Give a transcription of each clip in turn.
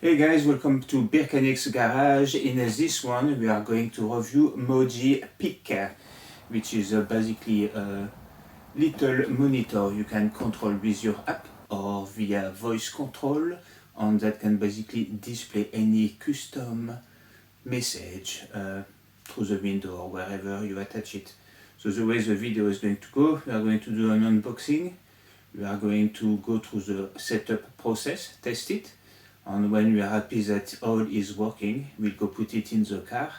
Hey guys, welcome to Beardchanics garage. In this one we are going to review Mojipic, which is basically a little monitor you can control with your app or via voice control, and that can basically display any custom message through the window or wherever you attach it. So the way the video is going to go, we are going to do an unboxing. We are going to go through the setup process, test it, and when we are happy that all is working, we'll go put it in the car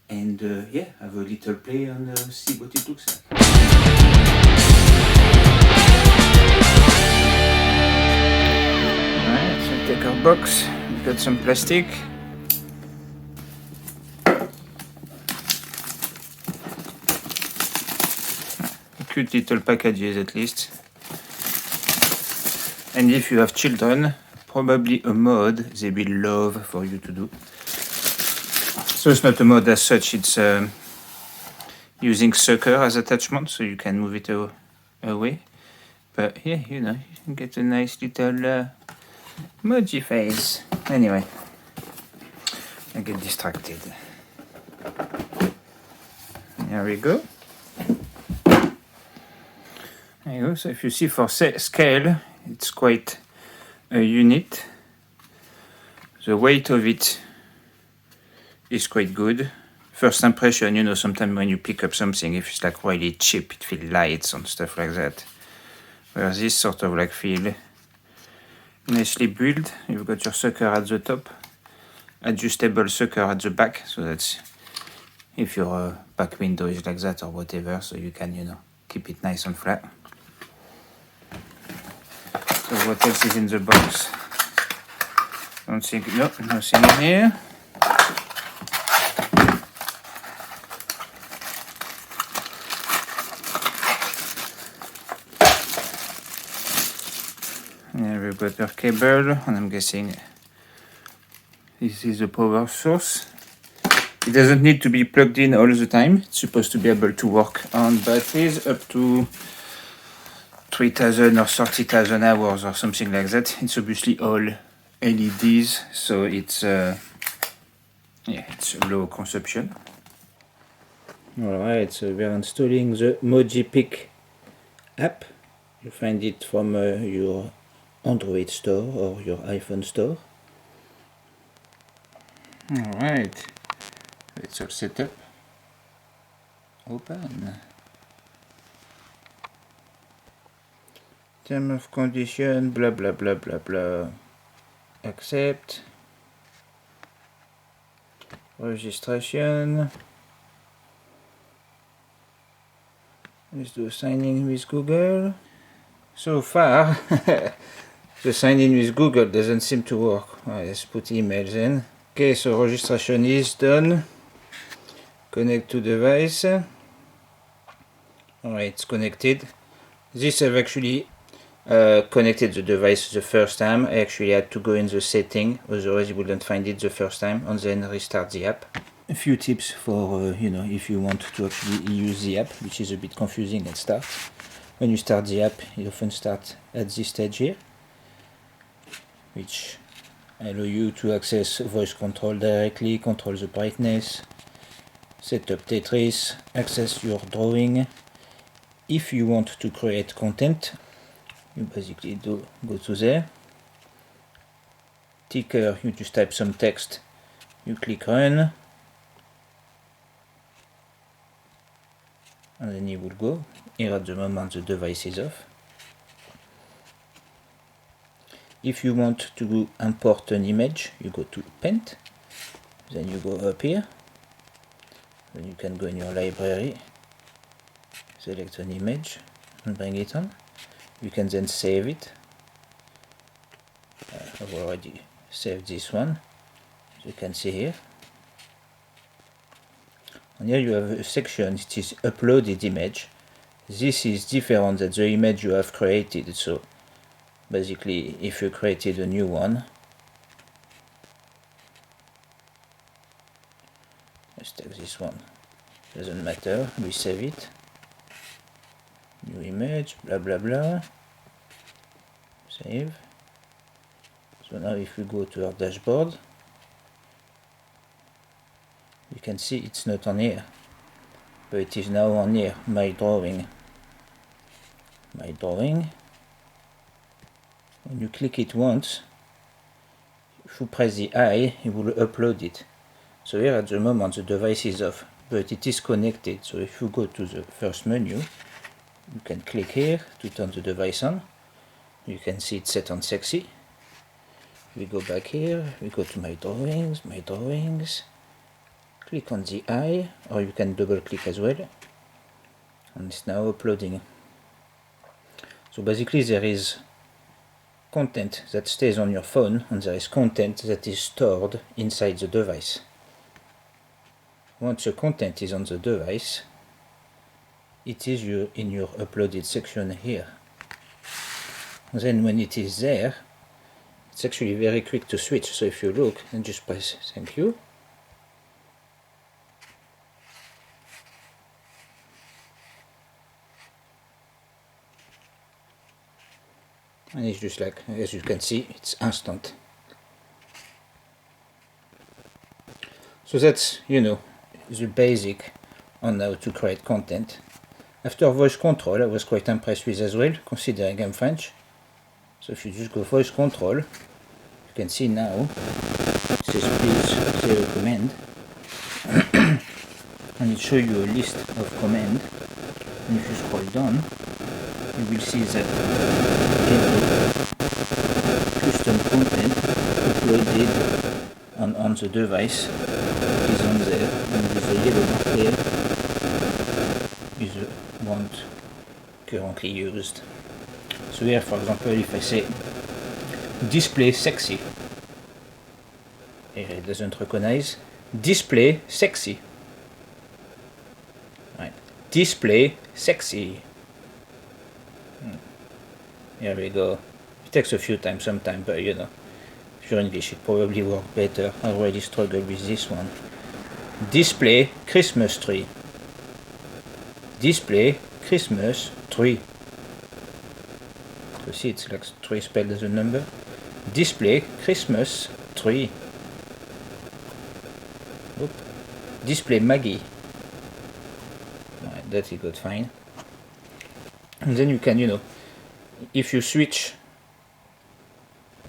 and yeah, have a little play and see what it looks like. Alright, so take our box, we've got some plastic. Cute little packages at least. And if you have children, probably a mod they will love for you to do. So it's not a mod as such, it's using sucker as attachment, so you can move it away. But yeah, you know, you can get a nice little moji face. Anyway, I get distracted. There we go. There you go. So if you see for scale, it's quite a unit. The weight of it is quite good. First impression, you know, sometimes when you pick up something, if it's like really cheap, it feels light and stuff like that. Whereas this sort of like feel nicely built. You've got your sucker at the top, adjustable sucker at the back, so that's if your back window is like that or whatever, so you can, you know, keep it nice and flat. So what else is in the box? Don't think, no, nothing in here. Yeah, we've got our cable, and I'm guessing this is the power source. It doesn't need to be plugged in all the time. It's supposed to be able to work on batteries up to 3,000 or 30,000 hours or something like that. It's obviously all LEDs, so it's yeah, it's low consumption. Alright, so we are installing the Mojipic app. You find it from your Android store or your iPhone store. Alright, it's all set up. Open. Term of condition, blah blah blah blah blah. Accept. Registration. Let's do sign in with Google. So far, the sign in with Google doesn't seem to work. Right, let's put emails in. Okay, so registration is done. Connect to device. Alright, it's connected. This I've actually connected the device the first time. I actually had to go in the setting, otherwise you wouldn't find it the first time, and then restart the app. A few tips for you know, if you want to actually use the app, which is a bit confusing at start. When you start the app, you often start at this stage here, which allow you to access voice control directly, control the brightness, set up Tetris, access your drawing. If you want to create content, you basically go to there. Ticker, you just type some text, you click run, and then you will go. Here at the moment the device is off. If you want to import an image, you go to Paint, then you go up here, then you can go in your library, select an image and bring it on. You can then save it. I've already saved this one, as you can see here. And here you have a section, it is uploaded image. This is different than the image you have created, so basically if you created a new one, let's take this one, doesn't matter, we save it. New image, blah blah blah, save. So now if we go to our dashboard, you can see it's not on here, but it is now on here, my drawing. My drawing. When you click it once, if you press the I, it will upload it. So here at the moment the device is off, but it is connected. So if you go to the first menu, you can click here to turn the device on. You can see it's set on sexy. We go back here, we go to my drawings, click on the eye, or you can double click as well, and it's now uploading. So basically there is content that stays on your phone, and there is content that is stored inside the device. Once the content is on the device, it is in your uploaded section here. And then when it is there, it's actually very quick to switch. So if you look and just press thank you, and it's just like, as you can see, it's instant. So that's, you know, the basic on how to create content. After voice control, I was quite impressed with as well, considering I'm French. So if you just go voice control, you can see now it says please say a command, and it shows you a list of commands. And if you scroll down, you will see that custom content uploaded on the device is on there, and with the yellow mark here is the one currently used. So here, for example, if I say display sexy, here it doesn't recognize display sexy. Right. Display sexy. Here we go. It takes a few times sometimes, but you know, if you're English it probably works better. I already struggled with this one. Display Christmas tree. Display Christmas tree. You see it's like tree spelled as a number. Display Christmas tree. Oop. Display Maggie. Right, that he got fine. And then you can, you know, if you switch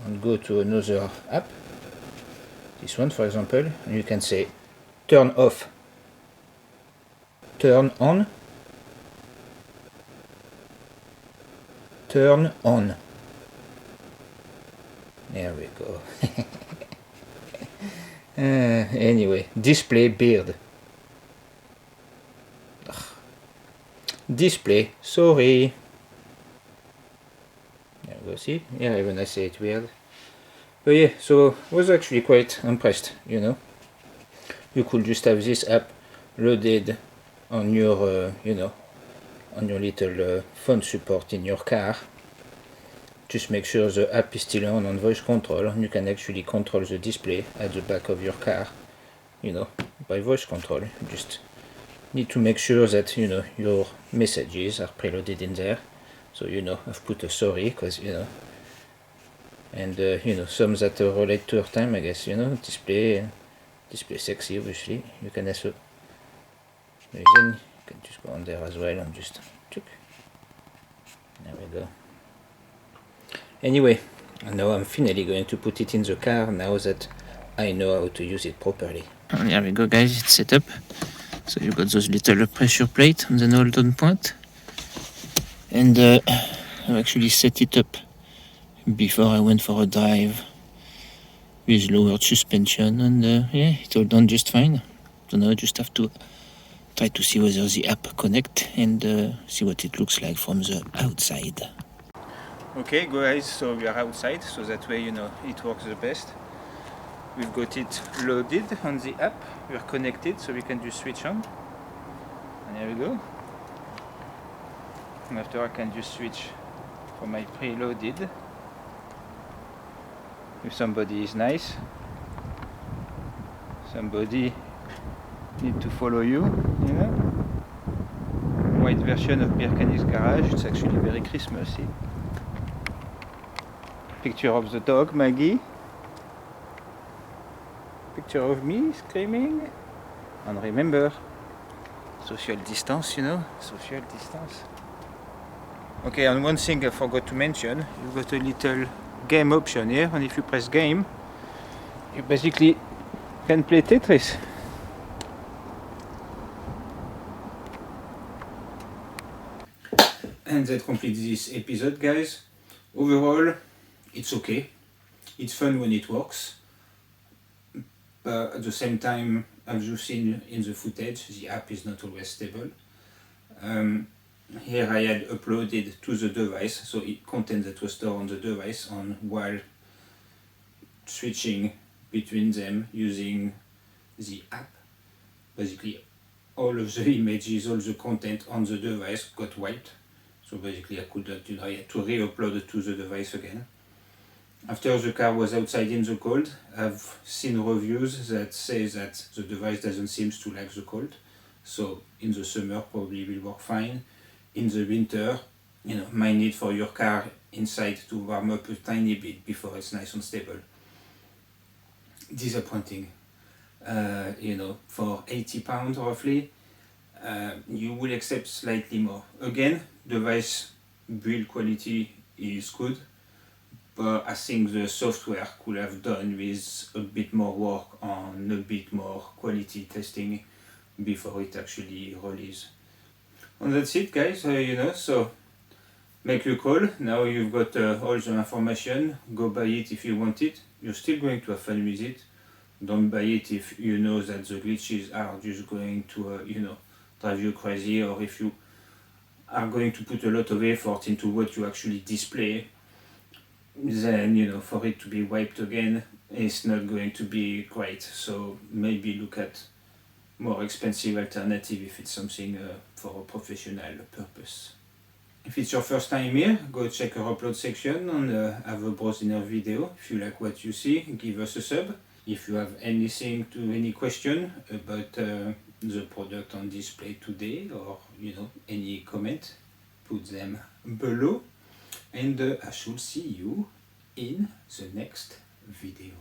and go to another app, this one for example, and you can say turn off, turn on, turn on. There we go. Anyway, display beard. Ugh. Display sorry. There we go, see? Yeah, even I say it weird. But yeah, so I was actually quite impressed, you know. You could just have this app loaded on your, you know, on your little phone support in your car. Just make sure the app is still on voice control, and you can actually control the display at the back of your car, you know, by voice control. You just need to make sure that, you know, your messages are preloaded in there. So, you know, I've put a sorry, because, you know, and, you know, some that relate to our time, I guess, you know, display sexy, obviously. You can also, then you can just go on there as well and just, check. There we go. Anyway, now I'm finally going to put it in the car now that I know how to use it properly. And here we go, guys, it's set up. So you've got those little pressure plate on the hold-on point. And I've actually set it up before I went for a drive with lowered suspension, and yeah, it all done just fine. So now I just have to try to see whether the app connect and see what it looks like from the outside. Okay guys, so we are outside, so that way, you know, it works the best. We've got it loaded on the app, we are connected, so we can just switch on. And here we go. And after I can just switch for my preloaded. If somebody is nice, somebody need to follow you, you know. White version of Beardchanics garage, it's actually very Christmassy. Picture of the dog, Maggie. picture of me screaming. And remember, social distance, you know, social distance. Okay, and one thing I forgot to mention, you've got a little game option here, and if you press game, you basically can play Tetris. And that completes this episode, guys. Overall, it's okay. It's fun when it works. But at the same time, as you've seen in the footage, the app is not always stable. Here I had uploaded to the device, so it content that was stored on the device, while switching between them using the app. Basically, all of the images, all the content on the device got wiped. So basically I couldn't, I had to re-upload it to the device again. After the car was outside in the cold, I've seen reviews that say that the device doesn't seem to like the cold. So in the summer probably will work fine. In the winter, might need for your car inside to warm up a tiny bit before it's nice and stable. Disappointing. For £80 roughly, you will accept slightly more. Again, device build quality is good, but I think the software could have done with a bit more work on a bit more quality testing before it actually releases. And that's it, guys. So make your call. Now you've got all the information. Go buy it if you want it. You're still going to have fun with it. Don't buy it if you know that the glitches are just going to drive you crazy, or if you are going to put a lot of effort into what you actually display, then for it to be wiped again, it's not going to be great. So maybe look at more expensive alternative if it's something for a professional purpose. If it's your first time here, go check our upload section and have a browse in our video. If you like what you see, give us a sub. If you have any question about the product on display today, or any comment, put them below, and I shall see you in the next video.